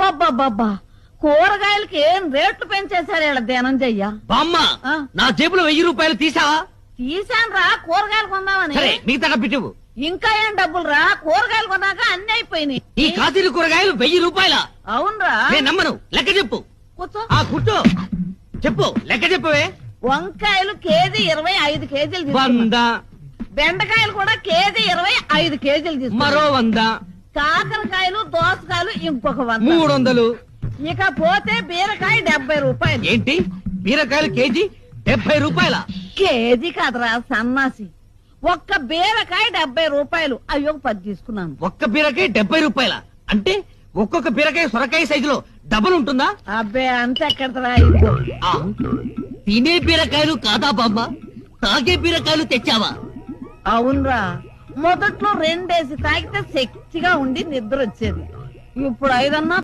అబ్బబ్బబ్బబ్బా కూరగాయలకి ఏం రేట్లు పెంచేశారు ఇలా ధనంజయ్య. బామ్మ నా జేబులో 1000 రూపాయలు తీసావా? తీసాను రా కూరగాయలు కొందామని. సరే మిగతా డబ్బిటివు. ఇంకా ఏం డబ్బులు రా, కూరగాయలు కొన్నాక అన్ని అయిపోయినాయి. ఈ కాశీలు కూరగాయలు 1000 రూపాయల? అవునరా. నేను నమ్మను, లెక్క చెప్పు. కూర్చో. కూర్చో చెప్పు, లెక్క చెప్పవే. వంకాయలు కేజీ 25 కేజీలు తీసుకున్నా. 100. బెండకాయలు కూడా కేజీ 25 కేజీలు తీసుకున్నా. మరో 100. కాకరకాయలు దోసకాయలు ఇంకొక 100. 300. ఇక పోతే బీరకాయ 70 రూపాయలు. ఏంటి బీరకాయలు కేజీ 70 రూపాయల? కేజీ కాదురా సన్నాసి, ఒక్క బీరకాయ 70 రూపాయలు. అయ్యో 10 తీసుకున్నాను. ఒక్క బీరకాయ 70 రూపాయల అంటే ఒక్కొక్క బీరకాయ సొరకాయ సైజులో డబుల్ ఉంటుందా? అబ్బే అంతే ఎక్కడరా. తినే బీరకాయలు కాదా బామ్మ, తాగే బీరకాయలు తెచ్చావా? అవునరా, మొదట్లో 2 తాగితే శక్తిగా ఉండి నిద్ర వచ్చేది. ఇప్పుడు 5